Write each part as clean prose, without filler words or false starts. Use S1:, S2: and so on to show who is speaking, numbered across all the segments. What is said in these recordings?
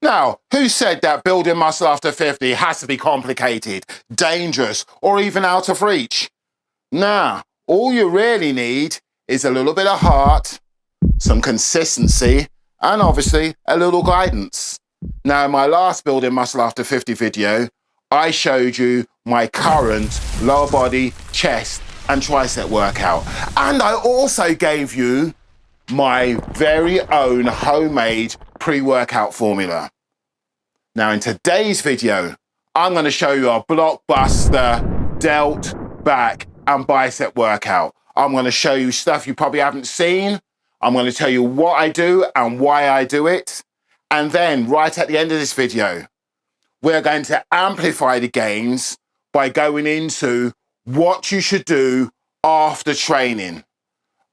S1: Now, who said that building muscle after 50 has to be complicated, dangerous, or even out of reach? Nah, all you really need is a little bit of heart, some consistency, and obviously a little guidance. Now, in my last building muscle after 50 video, I showed you my current lower body, chest, and tricep workout. And I also gave you my very own homemade pre-workout formula. Now, in today's video, I'm going to show you a blockbuster DELT, back, and bicep workout. I'm going to show you stuff you probably haven't seen. I'm going to tell you what I do and why I do it. And then, right at the end of this video, we're going to amplify the gains by going into what you should do after training.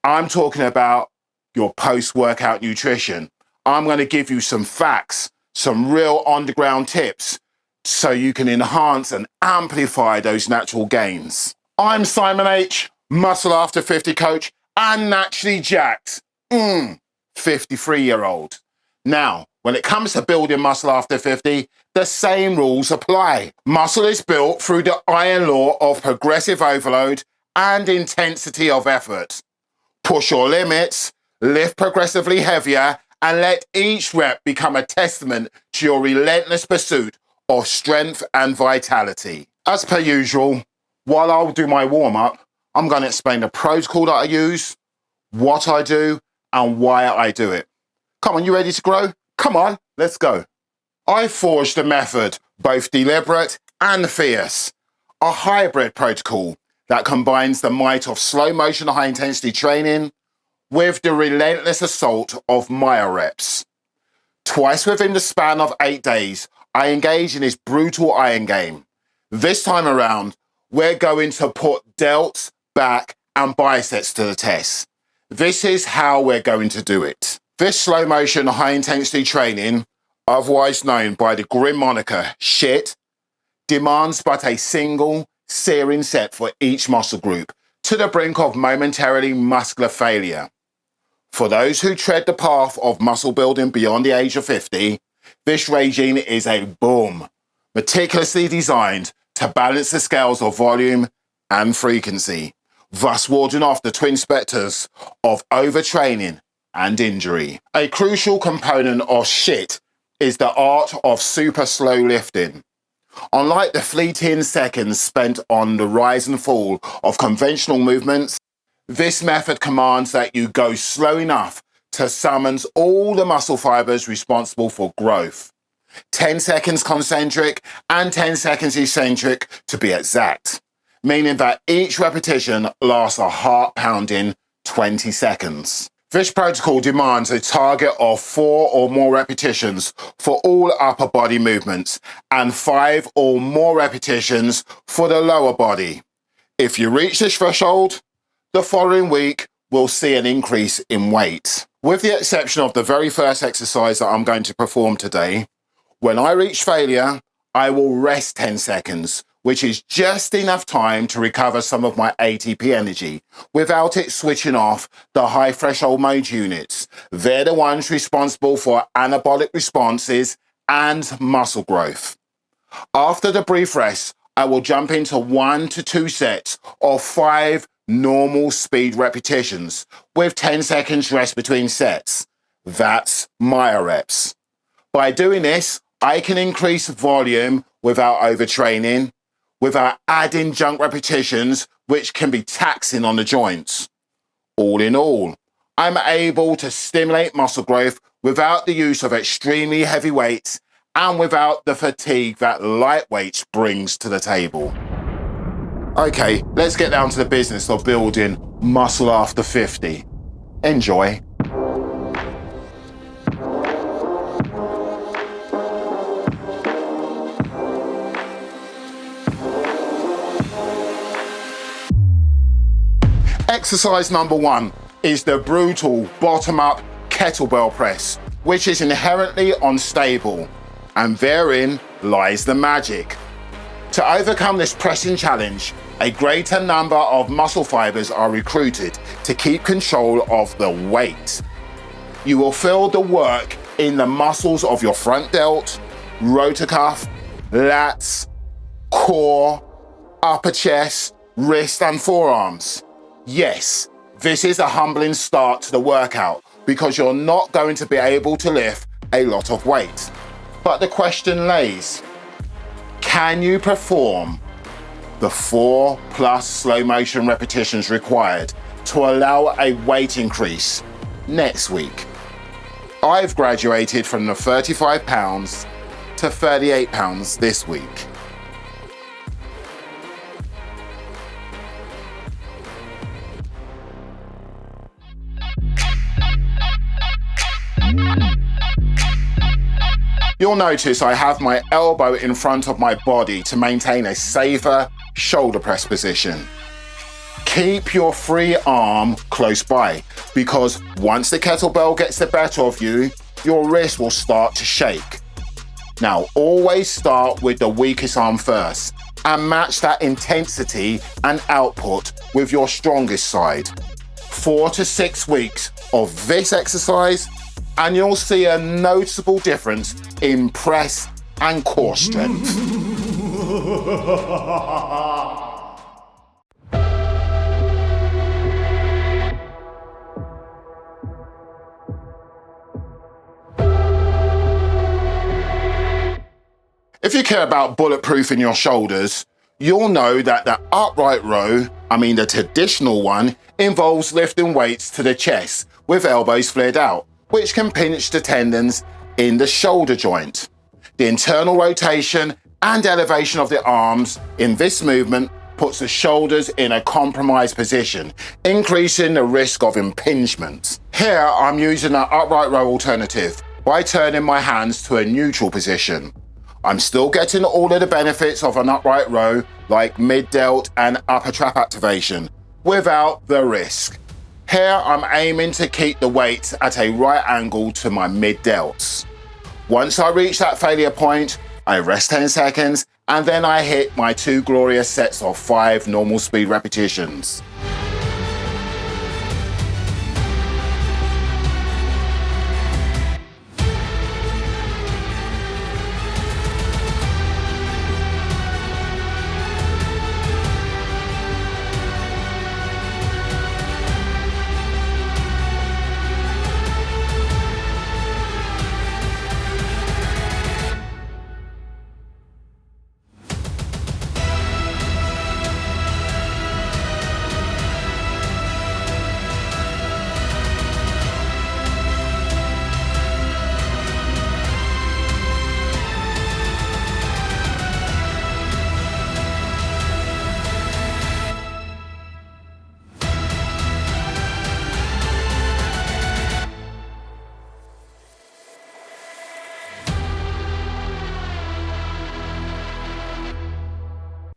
S1: I'm talking about your post-workout nutrition. I'm going to give you some facts, some real on-the-ground tips so you can enhance and amplify those natural gains. I'm Psymon H, Muscle After 50 coach and naturally jacked 53-year-old. Now, when it comes to building muscle after 50, the same rules apply. Muscle is built through the iron law of progressive overload and intensity of effort. Push your limits, lift progressively heavier, and let each rep become a testament to your relentless pursuit of strength and vitality. As per usual, while I'll do my warm-up, I'm going to explain the protocol that I use, what I do, and why I do it. Come on, you ready to grow? Come on, let's go. I forged a method, both deliberate and fierce, a hybrid protocol that combines the might of slow motion high intensity training with the relentless assault of myo reps. Twice within the span of 8 days, I engage in this brutal iron game. This time around, we're going to put delts, back, and biceps to the test. This is how we're going to do it. This slow motion high intensity training, otherwise known by the grim moniker shit, demands but a single searing set for each muscle group to the brink of momentarily muscular failure. For those who tread the path of muscle building beyond the age of 50, this regime is a boom, meticulously designed to balance the scales of volume and frequency, thus warding off the twin spectres of overtraining and injury. A crucial component of shit is the art of super slow lifting. Unlike the fleeting seconds spent on the rise and fall of conventional movements, this method commands that you go slow enough to summon all the muscle fibers responsible for growth. 10 seconds concentric and 10 seconds eccentric to be exact, meaning that each repetition lasts a heart-pounding 20 seconds. This protocol demands a target of 4 or more repetitions for all upper body movements and 5 or more repetitions for the lower body. If you reach this threshold, the following week we'll see an increase in weight. With the exception of the very first exercise that I'm going to perform today, when I reach failure, I will rest 10 seconds, which is just enough time to recover some of my ATP energy without it switching off the high threshold mode units. They're the ones responsible for anabolic responses and muscle growth. After the brief rest, I will jump into 1 to 2 sets of 5 normal speed repetitions with 10 seconds rest between sets. That's myo reps. By doing this, I can increase volume without overtraining, without adding junk repetitions, which can be taxing on the joints. All in all, I'm able to stimulate muscle growth without the use of extremely heavy weights and without the fatigue that light weights brings to the table. Okay, let's get down to the business of building muscle after 50. Enjoy. Exercise number 1 is the brutal bottom-up kettlebell press, which is inherently unstable, and therein lies the magic. To overcome this pressing challenge, a greater number of muscle fibers are recruited to keep control of the weight. You will feel the work in the muscles of your front delt, rotor cuff, lats, core, upper chest, wrist and forearms. Yes, this is a humbling start to the workout because you're not going to be able to lift a lot of weight. But the question lays, can you perform the 4+ slow motion repetitions required to allow a weight increase next week? I've graduated from the 35 pounds to 38 pounds this week. You'll notice I have my elbow in front of my body to maintain a safer shoulder press position. Keep your free arm close by because once the kettlebell gets the better of you, your wrist will start to shake. Now, always start with the weakest arm first and match that intensity and output with your strongest side. 4 to 6 weeks of this exercise and you'll see a noticeable difference in press and core strength. If you care about bulletproofing your shoulders, you'll know that the upright row, the traditional one, involves lifting weights to the chest with elbows flared out, which can pinch the tendons in the shoulder joint. The internal rotation and elevation of the arms in this movement puts the shoulders in a compromised position, increasing the risk of impingement. Here, I'm using an upright row alternative by turning my hands to a neutral position. I'm still getting all of the benefits of an upright row, like mid-delt and upper trap activation, without the risk. Here, I'm aiming to keep the weight at a right angle to my mid-delts. Once I reach that failure point, I rest 10 seconds, and then I hit my 2 glorious sets of 5 normal speed repetitions.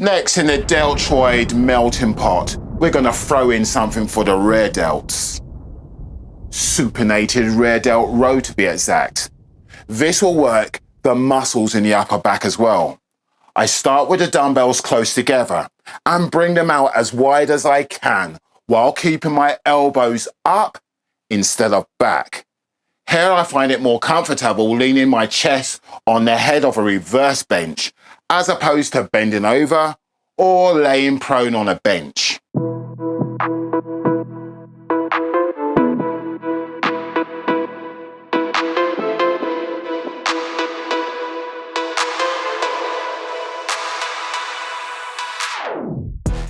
S1: Next, in the deltoid melting pot, we're going to throw in something for the rear delts. Supinated rear delt row to be exact. This will work the muscles in the upper back as well. I start with the dumbbells close together and bring them out as wide as I can while keeping my elbows up instead of back. Here I find it more comfortable leaning my chest on the head of a reverse bench as opposed to bending over or laying prone on a bench.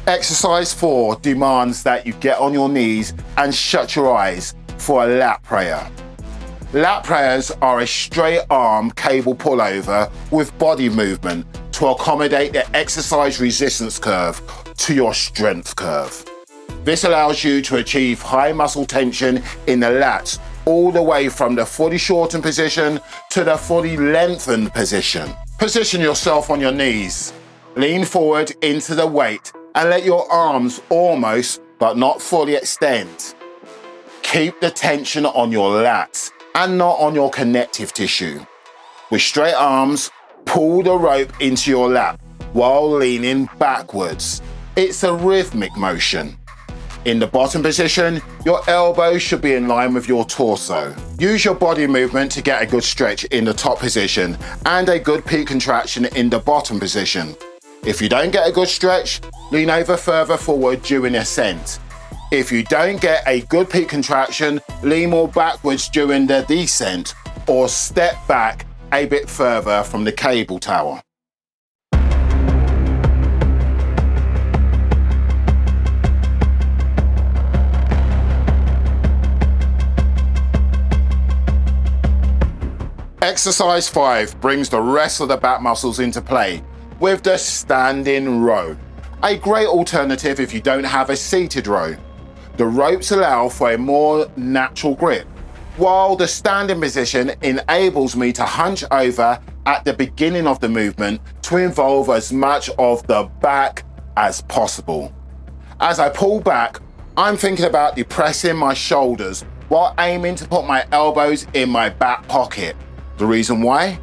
S1: Exercise 4 demands that you get on your knees and shut your eyes for a lat prayer. Lat prayers are a straight arm cable pullover with body movement to accommodate the exercise resistance curve to your strength curve. This allows you to achieve high muscle tension in the lats all the way from the fully shortened position to the fully lengthened position. Position yourself on your knees. Lean forward into the weight and let your arms almost but not fully extend. Keep the tension on your lats and not on your connective tissue. With straight arms, pull the rope into your lap while leaning backwards. It's a rhythmic motion. In the bottom position, your elbows should be in line with your torso. Use your body movement to get a good stretch in the top position and a good peak contraction in the bottom position. If you don't get a good stretch, lean over further forward during ascent. If you don't get a good peak contraction, lean more backwards during the descent or step back a bit further from the cable tower. Exercise 5 brings the rest of the back muscles into play with the standing row. A great alternative if you don't have a seated row. The ropes allow for a more natural grip, while the standing position enables me to hunch over at the beginning of the movement to involve as much of the back as possible. As I pull back, I'm thinking about depressing my shoulders while aiming to put my elbows in my back pocket. The reason why?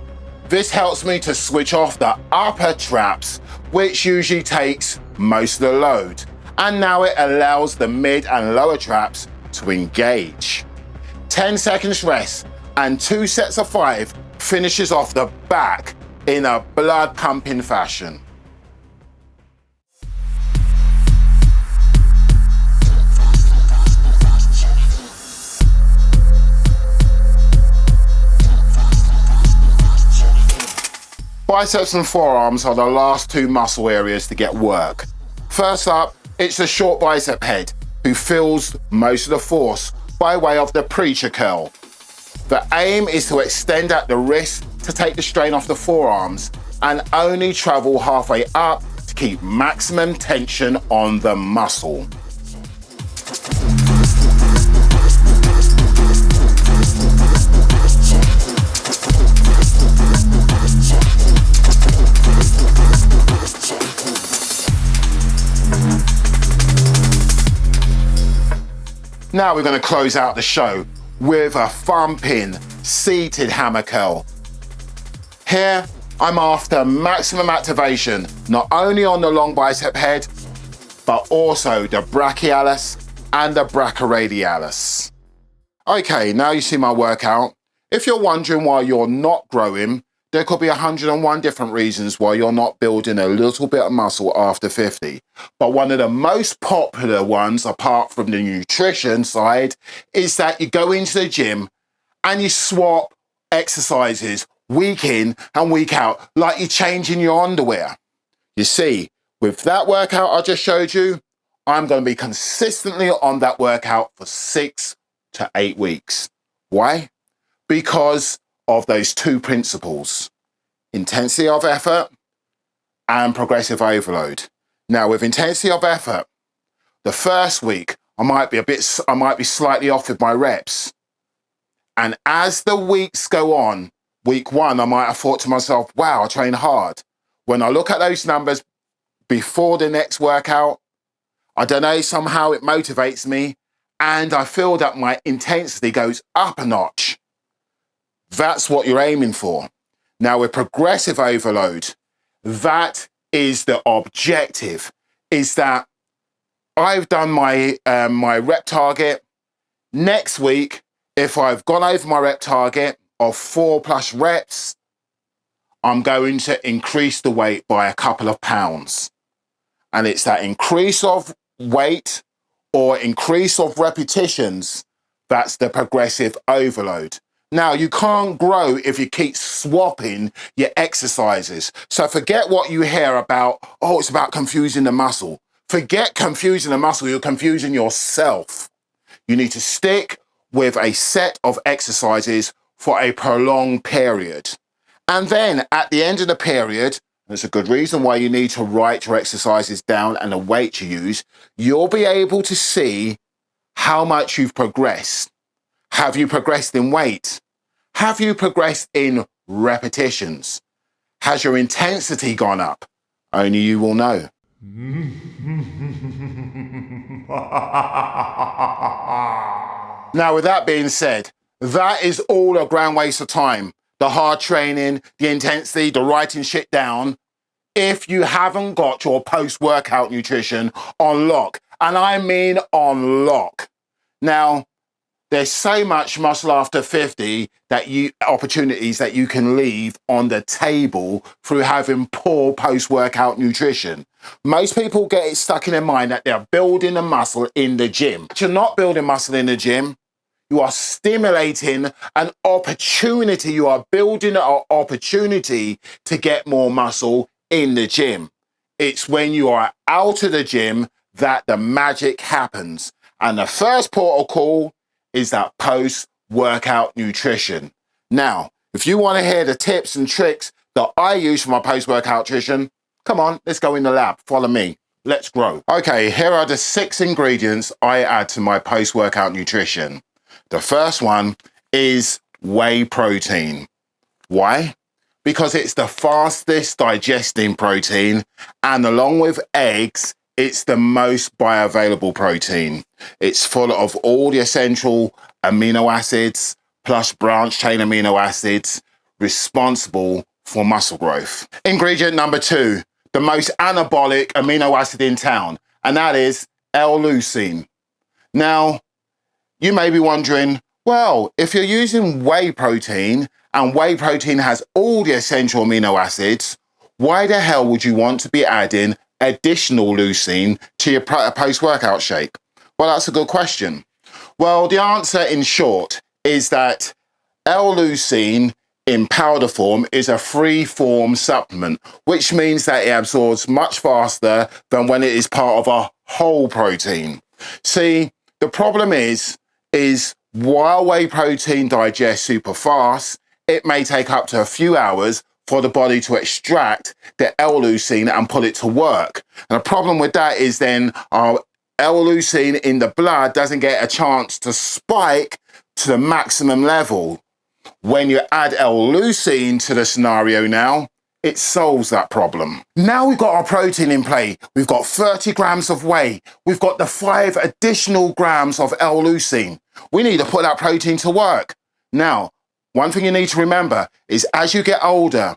S1: This helps me to switch off the upper traps, which usually takes most of the load. And now it allows the mid and lower traps to engage. 10 seconds rest and 2 sets of 5 finishes off the back in a blood pumping fashion. Biceps and forearms are the last two muscle areas to get work. First up, it's the short bicep head, who feels most of the force by way of the preacher curl. The aim is to extend at the wrist to take the strain off the forearms and only travel halfway up to keep maximum tension on the muscle. Now we're going to close out the show with a thumping seated hammer curl. Here, I'm after maximum activation, not only on the long bicep head, but also the brachialis and the brachyradialis. Okay, now you see my workout. If you're wondering why you're not growing, there could be 101 different reasons why you're not building a little bit of muscle after 50. But one of the most popular ones, apart from the nutrition side, is that you go into the gym and you swap exercises week in and week out, like you're changing your underwear. You see, with that workout I just showed you, I'm going to be consistently on that workout for 6 to 8 weeks. Why? Because of those two principles: intensity of effort and progressive overload. Now, with intensity of effort, the first week I might be slightly off with my reps. And as the weeks go on, week 1, I might have thought to myself, wow, I train hard. When I look at those numbers before the next workout, I don't know, somehow it motivates me and I feel that my intensity goes up a notch. That's what you're aiming for. Now with progressive overload, that is the objective, is that I've done my rep target. Next week, if I've gone over my rep target of 4+ reps, I'm going to increase the weight by a couple of pounds. And it's that increase of weight or increase of repetitions that's the progressive overload. Now, you can't grow if you keep swapping your exercises. So forget what you hear about, oh, it's about confusing the muscle. Forget confusing the muscle, you're confusing yourself. You need to stick with a set of exercises for a prolonged period. And then at the end of the period, there's a good reason why you need to write your exercises down and the weight you use, you'll be able to see how much you've progressed. Have you progressed in weight? Have you progressed in repetitions? Has your intensity gone up? Only you will know. Now, with that being said, that is all a grand waste of time. The hard training, the intensity, the writing shit down, if you haven't got your post-workout nutrition on lock And I mean on lock. Now, there's so much muscle after 50 opportunities that you can leave on the table through having poor post-workout nutrition. Most people get it stuck in their mind that they're building a muscle in the gym. But you're not building muscle in the gym. You are stimulating an opportunity. You are building an opportunity to get more muscle in the gym. It's when you are out of the gym that the magic happens. And the first port of call is that post-workout nutrition. Now, if you want to hear the tips and tricks that I use for my post-workout nutrition, come on, let's go in the lab. Follow me. Let's grow. Okay, here are the 6 ingredients I add to my post-workout nutrition. The first one is whey protein. Why? Because it's the fastest digesting protein, and along with eggs, it's the most bioavailable protein. It's full of all the essential amino acids plus branch chain amino acids responsible for muscle growth. Ingredient number 2, the most anabolic amino acid in town, and that is L-leucine. Now, you may be wondering, well, if you're using whey protein and whey protein has all the essential amino acids, why the hell would you want to be adding additional leucine to your post-workout shake? Well, that's a good question. Well, the answer in short is that L-leucine in powder form is a free-form supplement, which means that it absorbs much faster than when it is part of a whole protein. See, the problem is while whey protein digests super fast, it may take up to a few hours for the body to extract the L-leucine and put it to work. And the problem with that is then our L-leucine in the blood doesn't get a chance to spike to the maximum level. When you add L-leucine to the scenario now, it solves that problem. Now we've got our protein in play. We've got 30 grams of whey. We've got the 5 additional grams of L-leucine. We need to put that protein to work. Now, one thing you need to remember is as you get older,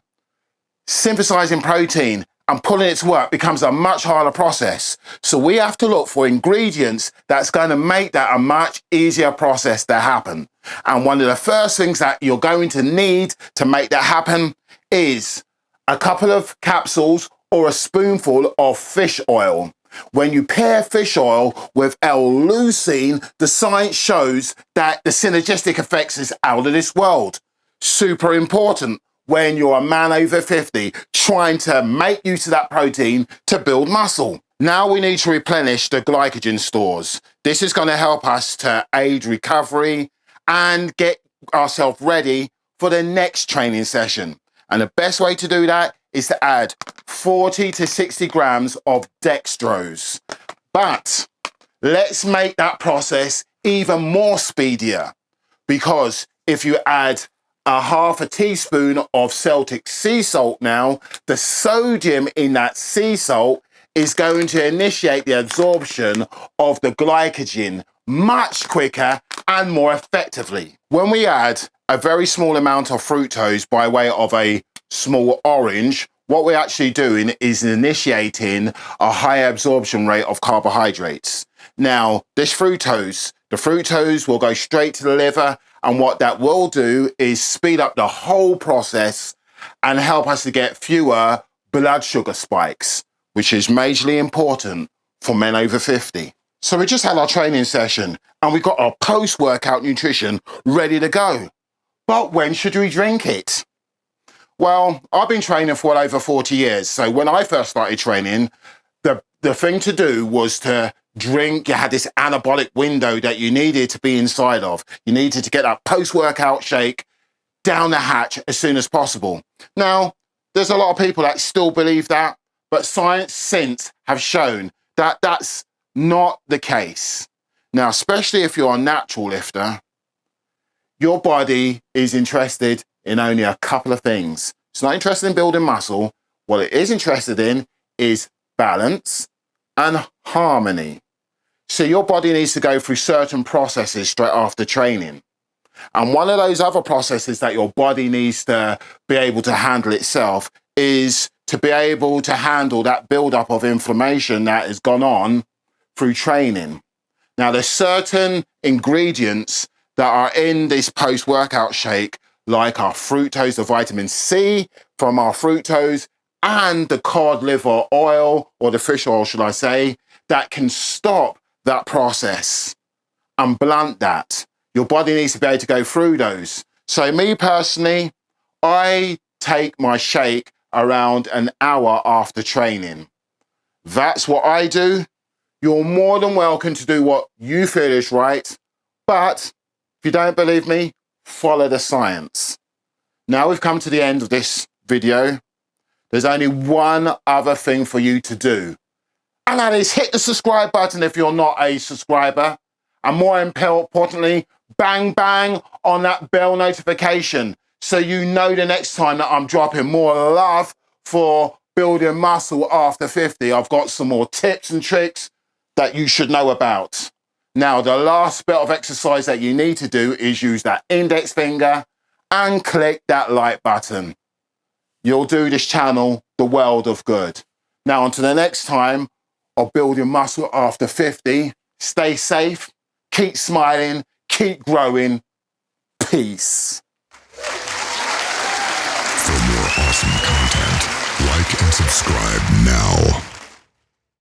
S1: synthesizing protein and pulling it to work becomes a much harder process. So we have to look for ingredients that's going to make that a much easier process to happen. And one of the first things that you're going to need to make that happen is a couple of capsules or a spoonful of fish oil. When you pair fish oil with L-leucine, the science shows that the synergistic effects is out of this world. Super important when you're a man over 50 trying to make use of that protein to build muscle. Now we need to replenish the glycogen stores. This is going to help us to aid recovery and get ourselves ready for the next training session. And the best way to do that is to add 40 to 60 grams of dextrose. But let's make that process even more speedier, because if you add a half a teaspoon of Celtic sea salt now, the sodium in that sea salt is going to initiate the absorption of the glycogen much quicker and more effectively. When we add a very small amount of fructose by way of a small orange, what we're actually doing is initiating a high absorption rate of carbohydrates. Now, the fructose will go straight to the liver, and what that will do is speed up the whole process and help us to get fewer blood sugar spikes, which is majorly important for men over 50. So we just had our training session and we got our post-workout nutrition ready to go. But when should we drink it? Well, I've been training for well over 40 years. So when I first started training, the thing to do was to drink. You had this anabolic window that you needed to be inside of. You needed to get that post-workout shake down the hatch as soon as possible. Now, there's a lot of people that still believe that, but science since have shown that that's not the case. Now, especially if you're a natural lifter, your body is interested in only a couple of things. It's not interested in building muscle. What it is interested in is balance and harmony. So your body needs to go through certain processes straight after training. And one of those other processes that your body needs to be able to handle itself is to be able to handle that buildup of inflammation that has gone on through training. Now, there's certain ingredients that are in this post-workout shake, like our fructose, the vitamin C from our fructose, and the cod liver oil, or the fish oil, should I say, that can stop that process and blunt that. Your body needs to be able to go through those. So me personally, I take my shake around an hour after training. That's what I do. You're more than welcome to do what you feel is right, but if you don't believe me, follow the science. Now we've come to the end of this video. There's only one other thing for you to do, and that is hit the subscribe button if you're not a subscriber, and more importantly, bang bang on that bell notification so you know the next time that I'm dropping more love for building muscle after 50. I've got some more tips and tricks that you should know about. Now, the last bit of exercise that you need to do is use that index finger and click that like button. You'll do this channel the world of good. Now, until the next time of building muscle after 50, stay safe, keep smiling, keep growing. Peace.
S2: For more awesome content, like and subscribe now.